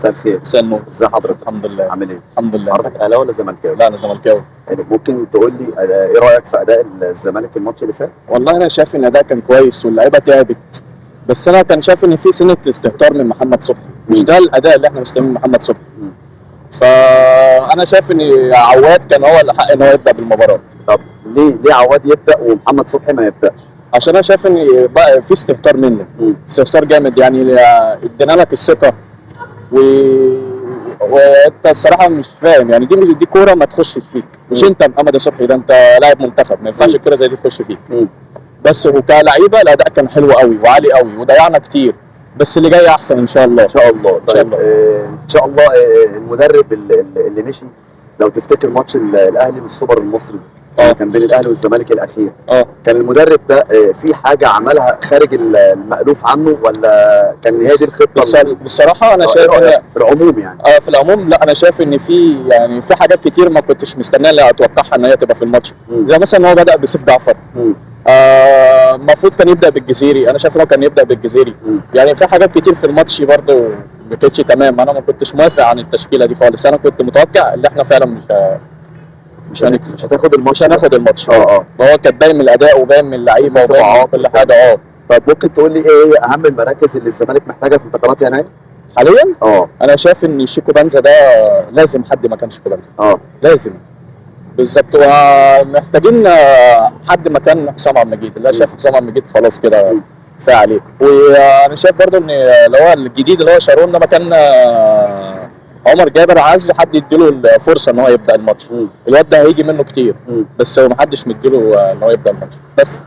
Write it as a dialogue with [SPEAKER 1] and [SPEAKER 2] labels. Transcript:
[SPEAKER 1] مساء الخير.
[SPEAKER 2] مساء النور.
[SPEAKER 1] ازي حضرتك؟
[SPEAKER 2] الحمد لله.
[SPEAKER 1] عامل ايه؟
[SPEAKER 2] الحمد لله.
[SPEAKER 1] حضرتك اهلاوي ولا زملكاوي؟
[SPEAKER 2] لا انا زملكاوي.
[SPEAKER 1] يعني ممكن تقول لي ايه رايك في اداء الزمالك الماتش اللي فات؟
[SPEAKER 2] والله انا شايف ان الاداء كان كويس واللعيبه تعبت، بس انا كان شايف ان في سنه استهتار من محمد صبحي، مش ده الاداء اللي احنا مستنيين من محمد صبحي. فانا شايف ان عواد كان هو اللي حق ان هو يبدا بالمباراه.
[SPEAKER 1] طب ليه عواد يبدا ومحمد صبحي ما يبداش؟
[SPEAKER 2] عشان انا شايف ان بقى في استهتار منه، استهتار جامد، يعني ادينا لك الثقه وانت الصراحه مش فاهم، يعني دي كوره ما تخشش فيك، مش انت محمد صبحي، ده انت لاعب منتخب، ما ينفعش الكوره زي دي تخش فيك. بس وكلاعيبه الاداء كان حلو قوي وعالي قوي وضيعنا كتير، بس اللي جاي احسن ان شاء الله.
[SPEAKER 1] ان شاء الله.
[SPEAKER 2] ان شاء الله.
[SPEAKER 1] ان شاء الله. المدرب اللي مشي، لو تفتكر ماتش الاهلي والسوبر المصري كان بين الاهلي والزمالك الاخير، كان المدرب ده في حاجه عملها خارج المألوف عنه، ولا كان هي دي الخطه؟
[SPEAKER 2] بصراحه انا شايف ان
[SPEAKER 1] في العموم يعني
[SPEAKER 2] في العموم، لا انا شايف ان في حاجات كتير ما كنتش مستنيها اللي اتوقعها ان هي تبقى في الماتش، زي مثلا ان هو بدا بسيف جعفر. المفروض كان يبدا بالجزيري، انا شايف ان هو كان يبدا بالجزيري. يعني في حاجات كتير في الماتش برده ما كانتش تمام، انا ما كنتش موافق عن التشكيله دي خالص، انا كنت متوقع ان احنا فعلا مش هنكسب،
[SPEAKER 1] مش هتاخد الماتش،
[SPEAKER 2] مش هناخد الماتش.
[SPEAKER 1] هو
[SPEAKER 2] كان باين من الاداء وباين من اللعيبه وباين من كل حاجه.
[SPEAKER 1] طب ممكن تقول لي ايه هي اهم المراكز اللي الزمالك محتاجها في انتقالات يناير
[SPEAKER 2] حاليا؟
[SPEAKER 1] انا
[SPEAKER 2] شايف ان شيكو بنزا ده لازم حد مكان شيكو بنزا. لازم بالظبط، ومحتاجين حد مكان حسام عبد المجيد، اللي انا شايف حسام عبد المجيد خلاص كده كفايه عليه. وانا شايف برضو ان اللي هو الجديد اللي هو شارون ده مكان عمر جابر، عايز حد يديله الفرصه ان هو يبدا الماتش. الواد ده هيجي منه كتير، بس هو محدش مديله ان هو يبدا الماتش بس.